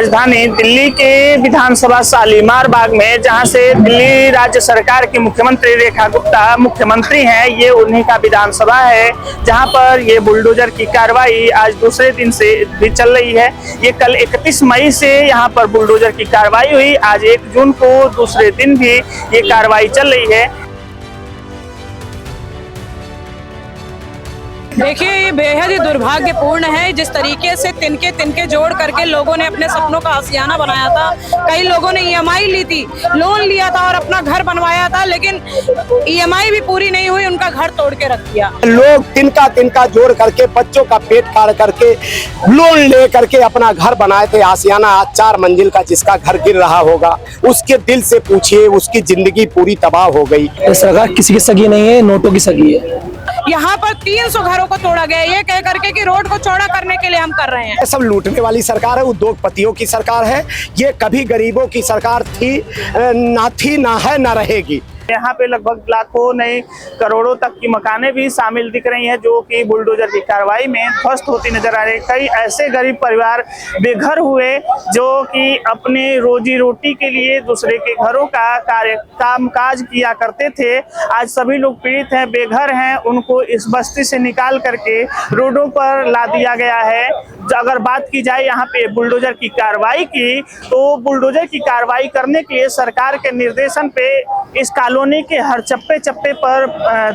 राजधानी दिल्ली के विधानसभा शालीमार बाग में, जहां से दिल्ली राज्य सरकार की मुख्यमंत्री रेखा गुप्ता मुख्यमंत्री हैं, ये उन्हीं का विधानसभा है, जहां पर ये बुलडोजर की कार्रवाई आज दूसरे दिन से भी चल रही है। ये कल 31 मई से यहां पर बुलडोजर की कार्रवाई हुई। आज 1 जून को दूसरे दिन भी ये कार्रवाई चल रही है। देखिए, ये बेहद ही दुर्भाग्यपूर्ण है जिस तरीके से तिनके जोड़ करके लोगों ने अपने सपनों का आशियाना बनाया था। कई लोगों ने ईएमआई ली थी, लोन लिया था और अपना घर बनवाया था, लेकिन ईएमआई भी पूरी नहीं हुई, उनका घर तोड़ के रख दिया। लोग तिनका जोड़ करके बच्चों का पेट फाड़ करके लोन ले करके अपना घर बनाए थे आशियाना। 4 मंजिल का जिसका घर गिर रहा होगा, उसके दिल से पूछिए, उसकी जिंदगी पूरी तबाह हो गई। सरकार किसी की सगी नहीं है, नोटों की सगी है। यहाँ पर 300 घरों को तोड़ा गया, ये कह करके कि रोड को चौड़ा करने के लिए हम कर रहे हैं। सब लूटने वाली सरकार है, उद्योगपतियों की सरकार है। ये कभी गरीबों की सरकार थी ना है ना रहेगी। यहाँ पे लगभग लाखों नए करोड़ों तक की मकानें भी शामिल दिख रही हैं, जो कि बुलडोजर की कार्रवाई में ध्वस्त होती नजर आ रही। कई ऐसे गरीब परिवार बेघर हुए जो कि अपने रोजी रोटी के लिए दूसरे के घरों का कामकाज किया करते थे। आज सभी लोग पीड़ित हैं, बेघर हैं, उनको इस बस्ती से निकाल करके रोडों पर ला दिया गया है। अगर बात की जाए यहाँ पे बुलडोजर की कार्रवाई की, तो बुलडोजर की कार्रवाई करने के लिए सरकार के निर्देशन पे इस कॉलोनी के हर चप्पे पर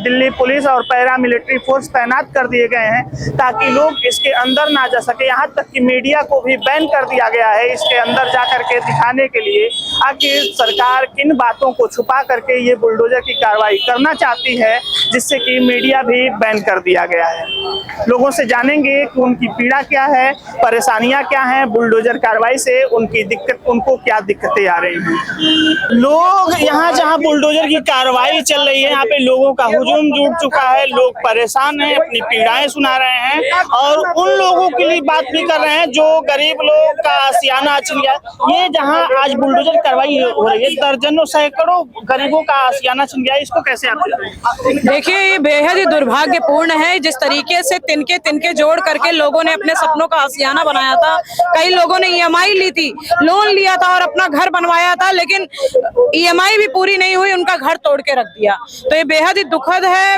दिल्ली पुलिस और पैरामिलिट्री फोर्स तैनात कर दिए गए हैं, ताकि लोग इसके अंदर ना जा सके। यहाँ तक कि मीडिया को भी बैन कर दिया गया है इसके अंदर जा करके दिखाने के लिए, आखिर सरकार किन बातों को छुपा करके ये बुलडोजर की कार्रवाई करना चाहती है, जिससे कि मीडिया भी बैन कर दिया गया है। लोगों से जानेंगे कि उनकी पीड़ा क्या है, परेशानियां क्या हैं, बुलडोजर कार्रवाई से उनको क्या दिक्कतें आ रही हैं। लोग यहाँ जहाँ बुलडोजर की कार्रवाई चल रही है, यहाँ पे लोगों का हुजूम जुट चुका है। लोग परेशान हैं, अपनी पीड़ाएं सुना रहे हैं और उन लोगों के लिए बात भी कर रहे हैं जो गरीब लोग का आशियाना छिन गया। ये जहाँ आज बुलडोजर कार्रवाई हो रही है, दर्जनों सैकड़ों गरीबों का आशियाना छिन गया, इसको कैसे आप देखिए, ये बेहद ही दुर्भाग्यपूर्ण है जिस तरीके से तिनके जोड़ करके लोगों ने अपने सपनों का आशियाना बनाया था। कई लोगों ने ईएमआई ली थी, लोन लिया था और अपना घर बनवाया था, लेकिन ईएमआई भी पूरी नहीं हुई, उनका घर तोड़ के रख दिया। तो ये बेहद ही दुखद है।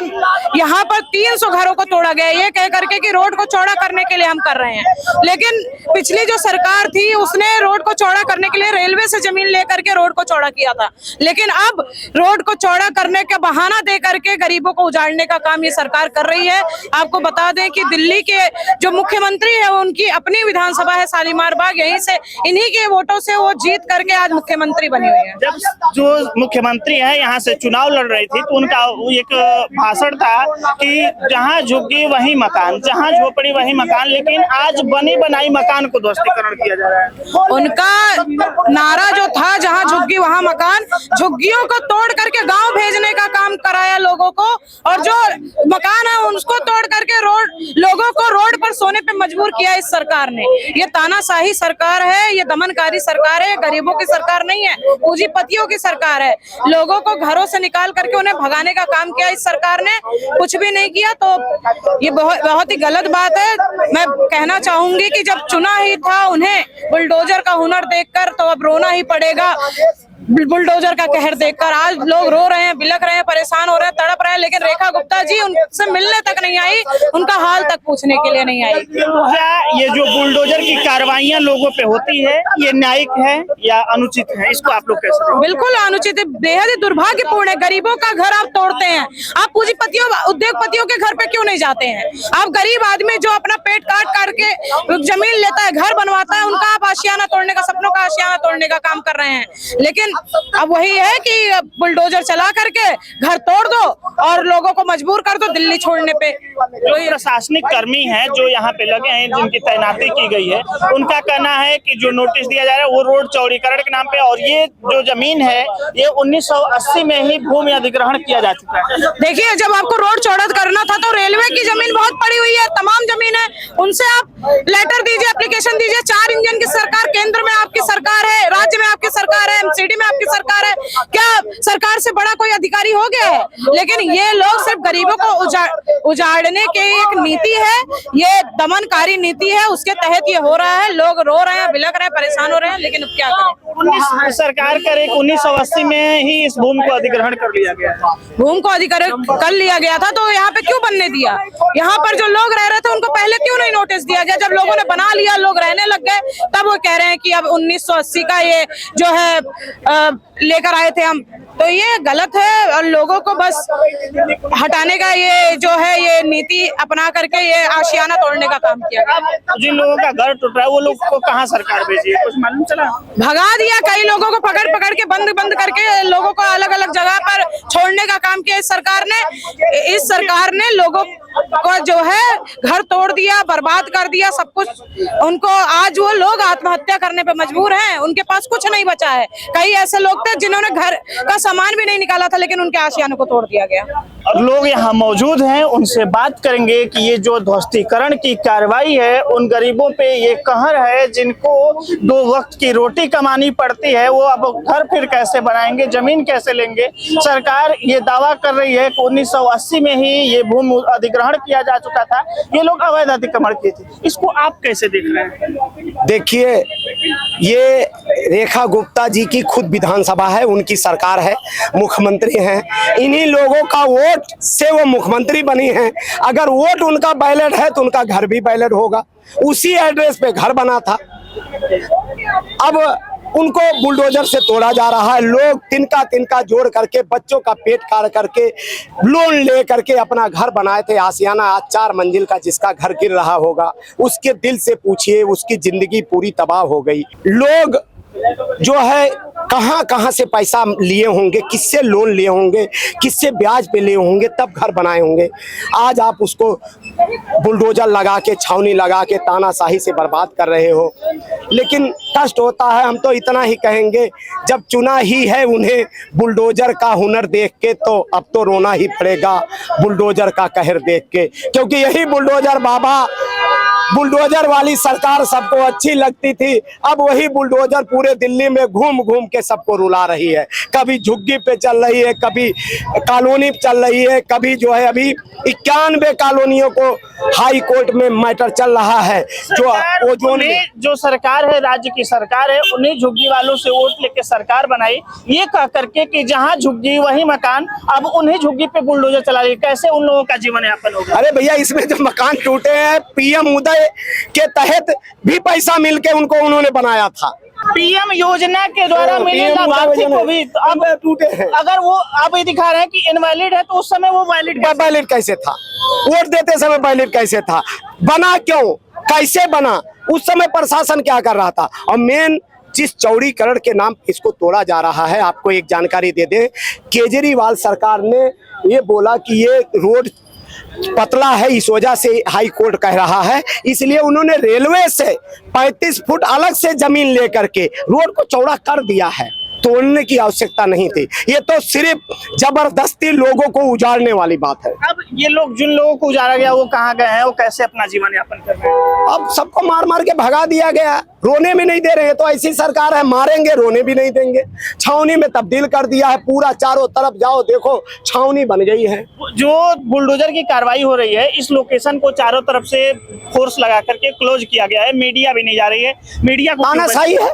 यहाँ पर 300 घरों को तोड़ा गया, ये कह करके कि रोड को चौड़ा करने के लिए हम कर रहे हैं, लेकिन पिछली जो सरकार थी उसने रोड को चौड़ा करने के लिए रेलवे से जमीन लेकर के रोड को चौड़ा किया था, लेकिन अब रोड को चौड़ा करने का बहाना दे करके गरीबों को उजाड़ने का काम ये सरकार कर रही है। आपको बता दें कि दिल्ली के जो मुख्यमंत्री है, उनकी अपनी विधानसभा है शालीमार बाग, यहीं से इन्हीं के वोटों से वो जीत करके आज मुख्यमंत्री बनी हुई है। जब जो मुख्यमंत्री है यहाँ से चुनाव लड़ रही थी, तो उनका एक भाषण था कि जहाँ झुग्गी वही मकान, जहाँ झोपड़ी वही मकान, लेकिन आज बनी बनाई मकान को ध्वस्तीकरण किया जा रहा है। उनका नारा जो था, जहाँ झुग्गी वहाँ मकान, झुग्गियों को तोड़ करके गांव भेजने का काम कराया लोगों को, और जो मकान है उसको तोड़ करके लोगों को रोड पर सोने पे मजबूर किया इस सरकार ने। ये तानाशाही सरकार है, ये दमनकारी सरकार है, गरीबों की सरकार नहीं है, पूंजीपतियों की सरकार है। लोगों को घरों से निकाल करके उन्हें भगाने का काम किया इस सरकार ने, कुछ भी नहीं किया। तो ये बहुत ही गलत बात है। मैं कहना चाहूंगी कि जब चुना ही था उन्हें बुलडोजर का हुनर देखकर, तो अब रोना ही पड़ेगा बुलडोजर का कहर देखकर। आज लोग रो रहे हैं, बिलख रहे हैं, परेशान हो रहे हैं, तड़प रहे हैं, लेकिन रेखा गुप्ता जी उनसे मिलने तक नहीं आई, उनका हाल तक पूछने के लिए नहीं आई। क्या ये जो बुलडोजर की कार्रवाइयां लोगों पे होती है, ये न्यायिक है या अनुचित है? इसको आप लोग कैसे देखते हैं? बिल्कुल अनुचित है, बेहद ही दुर्भाग्यपूर्ण है। गरीबों का घर आप तोड़ते हैं, आप पूंजीपतियों उद्योगपतियों के घर पे क्यों नहीं जाते हैं? आप गरीब आदमी जो अपना पेट काट के जमीन लेता है, घर बनवाता है, उनका आप आशियाना तोड़ने का, सपनों का आशियाना तोड़ने का काम कर रहे हैं। लेकिन अब वही है कि बुलडोजर चला करके घर तोड़ दो और लोगों को मजबूर कर दो दिल्ली छोड़ने पे। जो प्रशासनिक कर्मी हैं जो यहाँ पे लगे हैं, जिनकी तैनाती की गई है, उनका कहना है कि जो नोटिस दिया जा रहा है वो रोड चौड़ीकरण के नाम पे, और ये जो जमीन है ये 1980 में ही भूमि अधिग्रहण किया जा चुका है। देखिए, जब आपको रोड चौड़ा करना था तो रेलवे की जमीन बहुत पड़ी हुई है, तमाम जमीन है, उनसे आप लेटर दीजिए, एप्लीकेशन दीजिए। 4 इंजन की सरकार केंद्र में आपकी सरकार है, राज्य में आपकी सरकार है, एमसीडी में आपकी सरकार है, क्या सरकार से बड़ा कोई अधिकारी हो गया है? लेकिन ये लोग सिर्फ गरीबों को उजाड़ने की एक नीति है, ये दमनकारी नीति है, उसके तहत ये हो रहा है। लोग रो रहे हैं, बिलख रहे हैं, परेशान हो रहे हैं, लेकिन अब क्या करें? सरकार करे 1980 में ही इस भूमि को अधिग्रहण कर लिया गया है। भूमि को अधिग्रहण कर लिया गया था तो यहाँ पे क्यों बनने दिया? यहाँ पर जो लोग रह रहे थे उनको पहले क्यों नहीं नोटिस दिया गया? जब लोगों ने बना लिया, लोग रहने लग गए, तब वो कह रहे हैं कि अब 1980 का ये जो है लेकर आए थे हम। तो ये गलत है और लोगों को बस हटाने का ये जो है ये नीति अपना करके ये आशियाना तोड़ने का काम किया गया। जिन लोगों का घर टूट रहा है वो लोग को कहाँ सरकार भेजी है, कुछ मालूम चला? भगा दिया, कई लोगों को पकड़ पकड़ के बंद करके लोगों को अलग अलग जगह पर छोड़ने का काम किया इस सरकार ने लोगों को जो है घर तोड़ दिया, बर्बाद कर दिया सब कुछ उनको। आज वो लोग आत्महत्या करने पे मजबूर हैं, उनके पास कुछ नहीं बचा है। कई ऐसे लोग थे जिन्होंने घर का सामान भी नहीं निकाला था, लेकिन उनके आशियानों को तोड़ दिया गया। और लोग यहाँ मौजूद हैं, उनसे बात करेंगे कि ये जो ध्वस्तीकरण की कार्रवाई है उन गरीबों पे ये कहर है जिनको 2 वक्त की रोटी कमानी पड़ती है, वो अब घर फिर कैसे बनाएंगे, जमीन कैसे लेंगे? सरकार ये दावा कर रही है कि 1980 में ही ये भूमि अधिग्रहण किया जा चुका था, ये लोग अवैध अतिक्रमण किए थे। इसको आप कैसे देख रहे हैं? देखिए, ये रेखा गुप्ता जी की खुद विधानसभा है, उनकी सरकार है, मुख्यमंत्री हैं, इन्हीं लोगों का वोट से वो मुख्यमंत्री बनी हैं। अगर वोट उनका बैलेट है तो उनका घर भी बैलेट होगा, उसी एड्रेस पे घर बना था। अब उनको बुलडोजर से तोड़ा जा रहा है। लोग तिनका जोड़ करके, बच्चों का पेट काट करके, लोन ले करके अपना घर बनाए थे आशियाना, आज 4 मंजिल का, जिसका घर गिर रहा होगा उसके दिल से पूछिए, उसकी जिंदगी पूरी तबाह हो गई। लोग जो है कहां से पैसा लिए होंगे, किससे लोन लिए होंगे, किससे ब्याज पे लिए होंगे, तब घर बनाए होंगे। आज आप उसको बुलडोजर लगा के, छावनी लगा के तानाशाही से बर्बाद कर रहे हो। लेकिन कष्ट होता है। हम तो इतना ही कहेंगे, जब चुना ही है उन्हें बुलडोजर का हुनर देख के, तो अब तो रोना ही पड़ेगा बुलडोजर का कहर देख के, क्योंकि यही बुलडोजर बाबा, बुलडोजर वाली सरकार सबको अच्छी लगती थी। अब वही बुलडोजर पूरे दिल्ली में घूम घूम के सबको रुला रही है। कभी झुग्गी पे चल रही है, कभी कॉलोनी पे चल रही है, कभी जो है अभी 91 कॉलोनियों को हाई कोर्ट में मैटर चल रहा है। जो सरकार है, राज्य की सरकार है, उन्हीं झुग्गी वालों से वोट लेके सरकार बनाई, ये कह करके कि जहाँ झुग्गी वही मकान, अब उन्हीं झुग्गी पे बुलडोजर चला रही है। कैसे उन लोगों का जीवन यापन होगा? अरे भैया, इसमें जो मकान टूटे हैं पीएम उदय के तहत भी पैसा मिलके उनको उन्होंने बनाया था। पीएम योजना के द्वारा मिले लाभार्थी को भी अब टूटे हैं। अगर वो आप ये दिखा रहे हैं कि इनवैलिड है, तो उस समय वो वैलिड कैसे था? वोट देते समय वैलिड कैसे था? बना क्यों, कैसे बना? उस समय प्रशासन क्या कर रहा था? और मेन जिस चौड़ीकरण के नाम इसको तोड़ा जा रहा है, आपको एक जानकारी दे दें, केजरीवाल सरकार ने ये बोला कि ये रोड पतला है, इस वजह से हाई कोर्ट कह रहा है, इसलिए उन्होंने रेलवे से 35 फुट अलग से जमीन लेकर के रोड को चौड़ा कर दिया है। तोड़ने की आवश्यकता नहीं थी, ये तो सिर्फ जबरदस्ती लोगों को उजाड़ने वाली बात है। अब ये लोग, जिन लोगों को उजाड़ा गया, वो कहाँ गए हैं, वो कैसे अपना जीवन यापन कर रहे हैं? अब सबको मार मार के भगा दिया गया, रोने भी नहीं दे रहे हैं। तो ऐसी सरकार है, मारेंगे रोने भी नहीं देंगे। छावनी में तब्दील कर दिया है पूरा, चारों तरफ जाओ देखो छावनी बन गई है। जो बुलडोजर की कार्रवाई हो रही है, इस लोकेशन को चारों तरफ से फोर्स लगा करके क्लोज किया गया है, मीडिया भी नहीं जा रही है। मीडिया को तानाशाही है,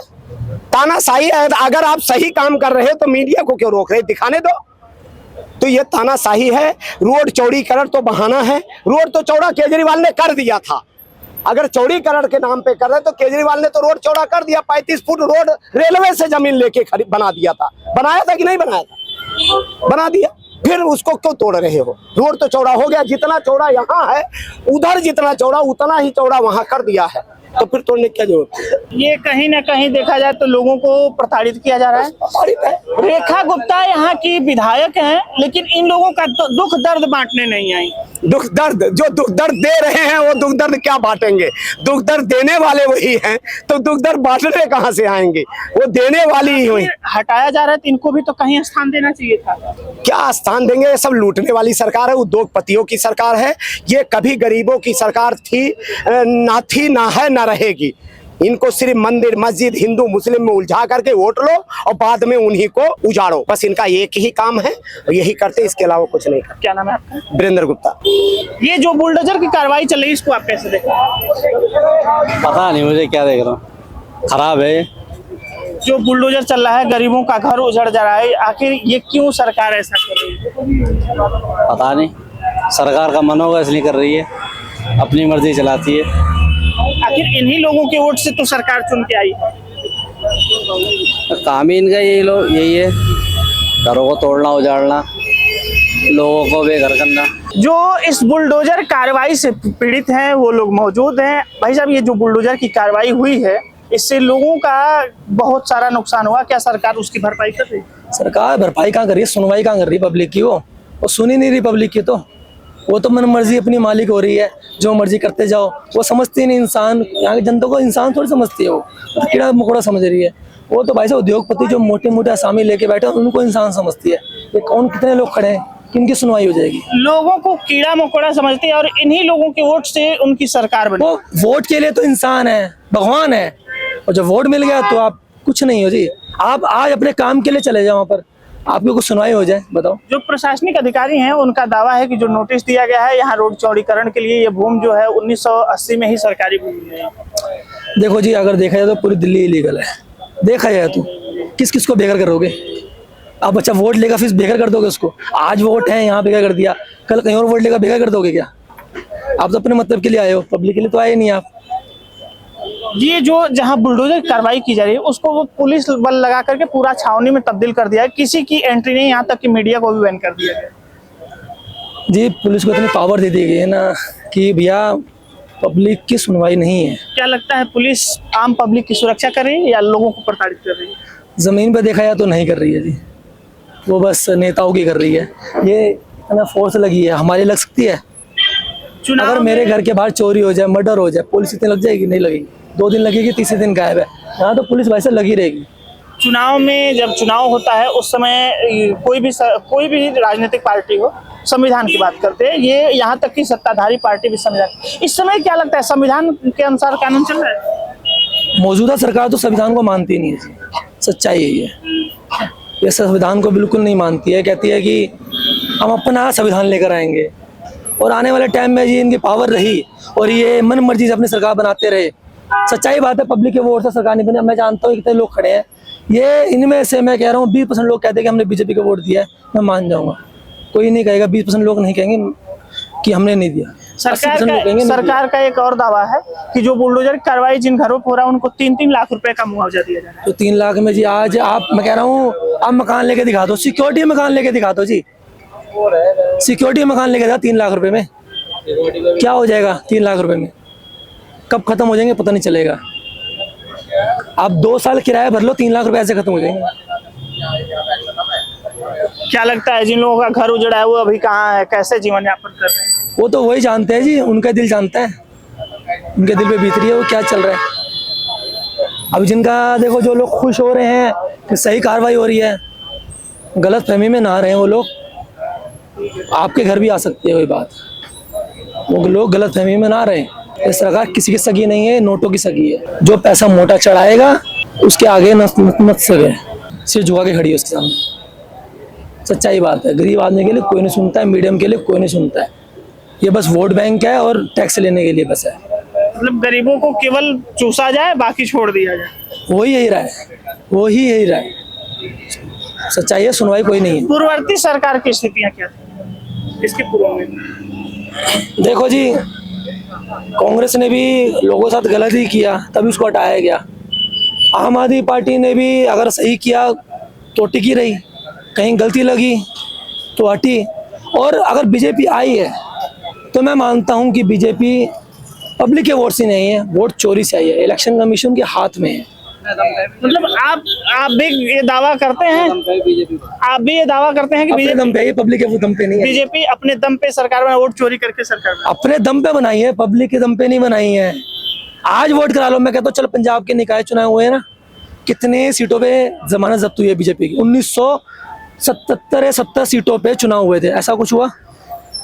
तानाशाही है। अगर आप सही काम कर रहे हो तो मीडिया को क्यों रोक रहे? दिखाने दो। तो ये तानाशाही है। रोड चौड़ीकरण तो बहाना है, रोड तो चौड़ा केजरीवाल ने कर दिया था। अगर चौड़ीकरण के नाम पे कर रहे तो केजरीवाल ने तो रोड चौड़ा कर दिया। 35 फुट रोड रेलवे से जमीन लेके बना दिया था। बनाया था कि नहीं बनाया था? बना दिया। फिर उसको क्यों तोड़ रहे हो? रोड तो चौड़ा हो गया, जितना चौड़ा यहाँ है उधर जितना चौड़ा उतना ही चौड़ा वहां कर दिया है, तो फिर तोड़ने की क्या जरूरत है? ये कहीं ना कहीं देखा जाए तो लोगों को प्रताड़ित किया जा रहा है। रेखा गुप्ता यहाँ की विधायक हैं, लेकिन इन लोगों का तो दुख दर्द बांटने नहीं आई। दुख दर्द, जो दुख दर्द दे रहे हैं वो दुख दर्द क्या बांटेंगे? दुख दर्द देने वाले वही हैं, तो दुख दर्द बांटने कहाँ से आएंगे? वो देने वाली ही हुई। हटाया जा रहा है तो इनको भी तो कहीं स्थान देना चाहिए था। क्या स्थान देंगे? ये सब लूटने वाली सरकार है, उद्योगपतियों की सरकार है। ये कभी गरीबों की सरकार थी ना है ना रहेगी। इनको सिर्फ मंदिर मस्जिद हिंदू मुस्लिम में उलझा करके वोट लो और बाद में उन्हीं को उजाड़ो, बस इनका एक ही काम है और यही करते, इसके अलावा कुछ नहीं करते। क्या नाम है आपका? वीरेंद्र गुप्ता। ये जो बुलडोजर की कार्रवाई चल रही है इसको आप कैसे देखते हैं? पता नहीं मुझे, क्या देख रहा हूँ, खराब है। जो बुलडोजर चल रहा है, गरीबों का घर उजड़ जा रहा है, आखिर ये क्यों सरकार ऐसा कर रही है? पता नहीं, सरकार का मन होगा इसलिए कर रही है, अपनी मर्जी चलाती है। आखिर इन्हीं लोगों के वोट से तो सरकार चुन के आई है। काम ही इनका यही है, घरों को तोड़ना उजाड़ना, लोगों को बेघर करना। जो इस बुलडोजर कार्रवाई से पीड़ित हैं वो लोग मौजूद हैं। भाई साहब, ये जो बुलडोजर की कार्रवाई हुई है इससे लोगों का बहुत सारा नुकसान हुआ, क्या सरकार उसकी भरपाई कर रही है? सरकार भरपाई कहाँ कर रही है, सुनवाई कहाँ कर रही है पब्लिक की? वो सुन ही नहीं रही पब्लिक की, तो वो तो मन मर्जी अपनी मालिक हो रही है, जो मर्जी करते जाओ। वो समझती नहीं इंसान, यहाँ की जनता को इंसान थोड़ी समझती है, वो तो कीड़ा मकोड़ा समझ रही है। वो तो भाई साहब उद्योगपति जो मोटे मोटे असामी लेके बैठे हैं उनको इंसान समझती है। ये कौन कितने लोग खड़े हैं, किनकी सुनवाई हो जाएगी? लोगों को कीड़ा मकोड़ा समझते हैं और इन्हीं लोगों के वोट से उनकी सरकार बनी। वो वोट के लिए तो इंसान है, भगवान है, और जब वोट मिल गया तो आप कुछ नहीं हो जी। आप आज अपने काम के लिए चले जाओ, वहाँ पर आपको कुछ सुनवाई हो जाए, बताओ। जो प्रशासनिक अधिकारी हैं उनका दावा है कि जो नोटिस दिया गया है यहाँ रोड चौड़ीकरण के लिए, ये भूमि जो है 1980 में ही सरकारी भूमि है। देखो जी, अगर देखा जाए तो पूरी दिल्ली इलीगल है। देखा जाए तो किस किस को बेघर करोगे आप? अच्छा, वोट लेगा फिर बेघर कर दोगे उसको? आज वोट है यहाँ बेघर कर दिया, कल कहीं और वोट लेगा बेघर कर दोगे क्या? आप तो अपने मतलब के लिए आए हो, पब्लिक के लिए तो आए नहीं आप। ये जो जहाँ बुलडोजर कार्रवाई की जा रही है उसको वो पुलिस बल लगा करके पूरा छावनी में तब्दील कर दिया है, किसी की एंट्री नहीं, यहाँ तक कि मीडिया को भी बैन कर दिया गया। जी, पुलिस को इतनी पावर दे दी गई है ना कि भैया पब्लिक की सुनवाई नहीं है। क्या लगता है पुलिस आम पब्लिक की सुरक्षा कर रही है या लोगों को प्रताड़ित कर रही है? जमीन पर देखा जाए तो नहीं कर रही है जी, वो बस नेताओं की कर रही है। ये इतना फोर्स लगी है, हमारी लग सकती है? अगर मेरे घर के बाहर चोरी हो जाए, मर्डर हो जाए, पुलिस इतनी लग जाएगी? नहीं लगेगी। 2 दिन लगेगी, तीसरे दिन गायब है। यहाँ तो पुलिस वैसे लगी रहेगी। चुनाव में जब चुनाव होता है उस समय कोई भी राजनीतिक पार्टी हो, संविधान की बात करते हैं, ये यहाँ तक कि सत्ताधारी पार्टी भी संविधान, इस समय क्या लगता है संविधान के अनुसार कानून चल रहा है? मौजूदा सरकार तो संविधान को मानती नहीं है, सच्चाई यही है। ये संविधान को बिल्कुल नहीं मानती है, कहती है कि हम अपना संविधान लेकर आएंगे, और आने वाले टाइम में जी इनकी पावर रही और ये मन मर्जी से अपनी सरकार बनाते रहे। सच्चाई बात है, पब्लिक के वोट से सरकार नहीं बनी। मैं जानता हूँ कितने लोग खड़े हैं, ये इनमें से मैं कह रहा हूँ 20% लोग कहते हैं कि हमने बीजेपी को वोट दिया है, मैं मान जाऊँगा। कोई नहीं कहेगा, 20% लोग नहीं कहेंगे कि हमने नहीं दिया। सरकार का एक और दावा है कि जो बुलडोजर की कार्रवाई जिन घरों पर हो रहा है उनको 3-3 लाख रुपए का मुआवजा दिया जा रहा है। तो 3 लाख में जी आज आप, मैं कह रहा हूँ, आप मकान लेके दिखा दो, सिक्योरिटी मकान लेके दिखा दो जी, सिक्योरिटी मकान लेके दिखा 3 लाख रुपए में क्या हो जाएगा? 3 लाख रुपए में कब खत्म हो जाएंगे पता नहीं चलेगा। आप 2 साल किराया भर लो, 3 लाख रुपए ऐसे खत्म हो जाएंगे। क्या लगता है जिन लोगों का घर उजड़ा है वो अभी कहाँ है, कैसे जीवन यापन कर रहे हैं? वो तो वही जानते हैं जी, उनका दिल जानता है, उनके दिल पे बीत रही है वो क्या चल रहा है। अब जिनका देखो, जो लोग खुश हो रहे हैं कि सही कार्रवाई हो रही है, गलत फहमी में ना रहे वो लोग, आपके घर भी आ सकती है वही बात। वो लोग गलत फहमी में ना रहे। ये सरकार किसी की सगी नहीं है, नोटों की सगी है। जो पैसा मोटा चढ़ाएगा उसके आगे नत सगे, सिर झुका के खड़ी है उसके सामने। सच्चाई बात है, गरीब आदमी के लिए कोई नहीं सुनता है, मीडियम के लिए कोई नहीं सुनता है। ये बस वोट बैंक है और टैक्स लेने के लिए बस है। मतलब गरीबों को केवल चूसा जाए, बाकी छोड़ दिया जाए, वही यही रहा है, वही यही रहा है। सच्चाई है, सुनवाई कोई नहीं है। पूर्ववर्ती सरकार की स्थितियां क्या थी इसके पूर्व में? देखो जी, कांग्रेस ने भी लोगों के साथ गलत ही किया, तभी उसको हटाया गया। आम आदमी पार्टी ने भी अगर सही किया तो टिकी रही, कहीं गलती लगी तो हटी। और अगर बीजेपी आई है तो मैं मानता हूं कि बीजेपी पब्लिक के वोट से नहीं है, वोट चोरी से आई है, इलेक्शन कमीशन के हाथ में है। मतलब आप भी ये दावा करते हैं, आप भी ये दावा करते हैं कि अपने दम पे, पब्लिक के दम पे नहीं है। बीजेपी अपने दम पे सरकार में वोट चोरी करके सरकार में अपने दम पे बनाई है, पब्लिक के दम पे नहीं बनाई है। आज वोट करा लो, मैं कहता हूँ चल पंजाब के निकाय चुनाव हुए हैं ना, कितने सीटों पे जमानत जब्त हुई है बीजेपी की? 1977 सीटों पे चुनाव हुए थे, ऐसा कुछ हुआ?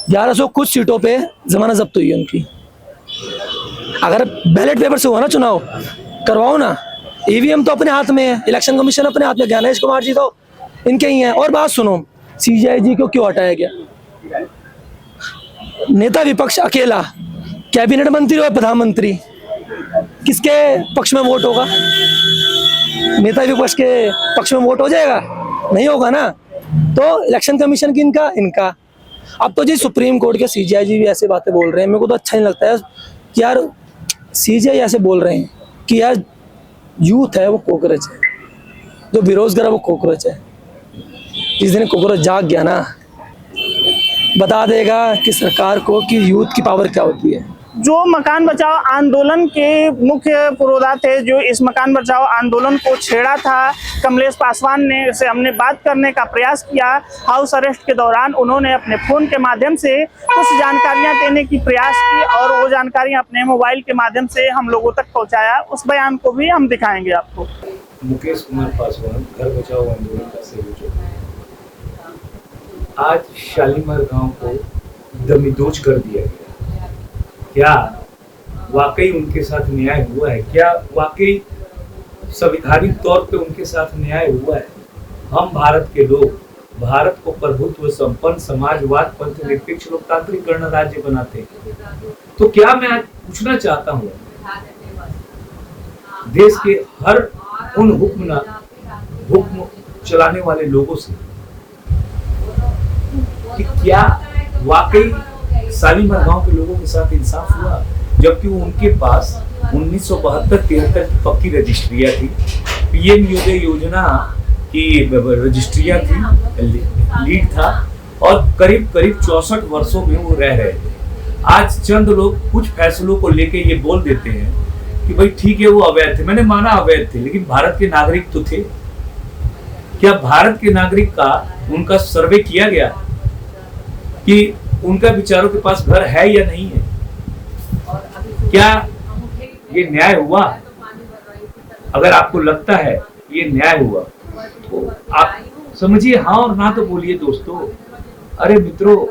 1100 कुछ सीटों पे जमानत जब्त हुई है उनकी। अगर बैलेट पेपर से हुआ ना चुनाव करवाओ ना। ईवीएम तो अपने हाथ में है, इलेक्शन कमीशन अपने हाथ में, ज्ञानेश कुमार जी तो इनके ही हैं। और बात सुनो, सीजेआईजी को क्यों हटाया गया? नेता विपक्ष अकेला कैबिनेट मंत्री और प्रधानमंत्री, किसके पक्ष में वोट होगा? नेता विपक्ष के पक्ष में वोट हो जाएगा? नहीं होगा ना। तो इलेक्शन कमीशन की इनका अब तो जी सुप्रीम कोर्ट के सीजेआईजी भी ऐसे बातें बोल रहे हैं। मेरे को तो अच्छा नहीं लगता है कि यार सीजेआई ऐसे बोल रहे हैं कि यार यूथ है वो कॉकरोच है, जो बेरोजगार है वो कॉकरोच है। जिस दिन कॉकरोच जाग गया ना, बता देगा कि सरकार को कि यूथ की पावर क्या होती है। जो मकान बचाओ आंदोलन के मुख्य पुरोधा थे, जो इस मकान बचाओ आंदोलन को छेड़ा था, कमलेश पासवान ने से हमने बात करने का प्रयास किया। हाउस अरेस्ट के दौरान उन्होंने अपने फोन के माध्यम से कुछ जानकारियां देने की प्रयास की और वो जानकारियां अपने मोबाइल के माध्यम से हम लोगों तक पहुंचाया। उस बयान को भी हम दिखाएंगे आपको। मुकेश कुमार पासवान घर बचाओ आंदोलन का संयोजक, आज शालीमार गांव को दमिदोच कर दिया गया। क्या वाकई उनके साथ न्याय हुआ है? क्या वाकई संवैधानिक तौर पे उनके साथ न्याय हुआ है? हम भारत के लोग भारत को प्रभुत्व संपन्न समाजवाद पंथ निरपेक्ष लोकतांत्रिक गणराज्य बनाते हैं। तो क्या मैं आज पूछना चाहता हूँ देश के हर उन हुक्म चलाने वाले लोगों से कि क्या वाकई शालीमार गांव के लोगों के साथ इंसाफ हुआ? जबकि उनके पास 1972-73 की पक्की रजिस्ट्रियां थी, पीएम योजय योजना की रजिस्ट्रियां थी, लीड था और करीब 64 वर्षों में वो रह रहे थे। आज चंद लोग कुछ फैसलों को लेके ये बोल देते हैं कि भाई ठीक है वो अवैध थे। मैंने माना अवैध थे, लेकिन भारत के नागरिक तो थे। क्या भारत के नागरिक का उनका सर्वे किया गया कि उनका बेचारों के पास घर है या नहीं है? क्या ये न्याय हुआ? अगर आपको लगता है ये न्याय हुआ तो आप समझिए हाँ और ना तो बोलिए दोस्तों। अरे मित्रों,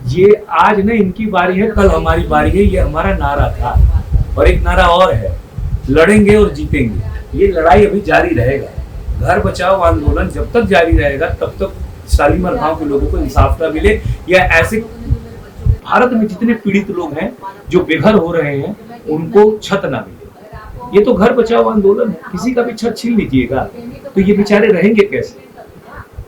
ये आज ना इनकी बारी है, कल हमारी बारी है, ये हमारा नारा था। और एक नारा और है, लड़ेंगे और जीतेंगे। ये लड़ाई अभी जारी रहेगा। घर बचाओ आंदोलन जब तक जारी रहेगा तब तक शालीमार गांव के लोगों को इंसाफ न मिले, या ऐसे भारत में जितने पीड़ित लोग हैं जो बेघर हो रहे हैं उनको छत ना मिले। ये तो घर बचाओ आंदोलन है, किसी का भी छत छीन लीजिएगा तो ये बेचारे रहेंगे कैसे?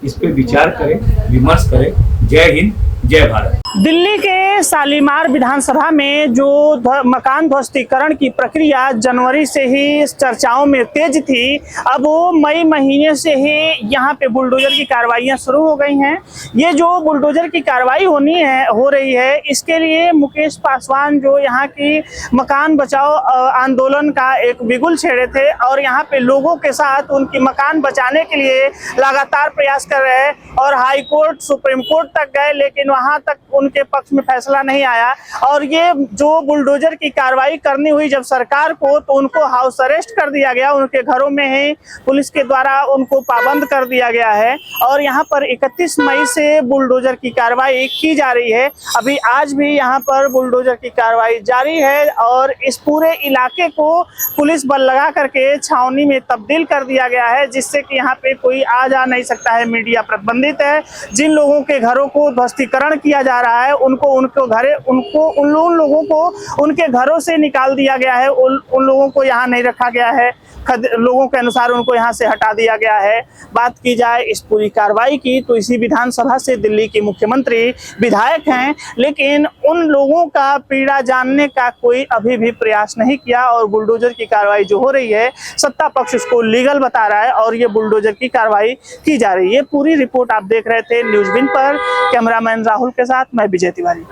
इस पे विचार करें, विमर्श करें। जय हिंद, जय भारत। दिल्ली के शालीमार विधानसभा में जो मकान ध्वस्तीकरण की प्रक्रिया जनवरी से ही चर्चाओं में तेज थी, अब वो मई महीने से ही यहाँ पे बुलडोजर की कार्रवाइयाँ शुरू हो गई हैं। ये जो बुलडोजर की कार्रवाई हो रही है, इसके लिए मुकेश पासवान जो यहाँ की मकान बचाओ आंदोलन का एक बिगुल छेड़े थे और यहाँ पे लोगों के साथ उनकी मकान बचाने के लिए लगातार प्रयास कर रहे हैं और हाई कोर्ट, सुप्रीम कोर्ट तक गए, लेकिन वहां तक उनके पक्ष में फैसला नहीं आया। और ये जो बुलडोजर की कार्रवाई करनी हुई जब सरकार को, तो उनको हाउस अरेस्ट कर दिया गया। उनके घरों में ही पुलिस के द्वारा उनको पाबंद कर दिया गया है और यहाँ पर 31 मई से बुलडोजर की कार्रवाई की जा रही है। अभी आज भी यहाँ पर बुलडोजर की कार्रवाई जारी है और इस पूरे इलाके को पुलिस बल लगा करके छावनी में तब्दील कर दिया गया है, जिससे कि यहाँ पे कोई आ जा नहीं सकता है। मीडिया प्रतिबंधित है। जिन लोगों के घरों को ध्वस्तीकरण किया जा रहा है उन लोगों को उनके घरों से निकाल दिया गया है। उन लोगों को यहाँ नहीं रखा गया है। लोगों के अनुसार उनको यहाँ से हटा दिया गया है। बात की जाए इस पूरी कार्रवाई की तो इसी विधानसभा से दिल्ली की मुख्यमंत्री विधायक हैं, लेकिन उन लोगों का पीड़ा जानने का कोई अभी भी प्रयास नहीं किया और बुलडोजर की कार्रवाई जो हो रही है, सत्ता पक्ष उसको लीगल बता रहा है और ये बुलडोजर की कार्रवाई की जा रही है। पूरी रिपोर्ट आप देख रहे थे न्यूज़ विन पर। कैमरामैन राहुल के साथ मैं विजय तिवारी।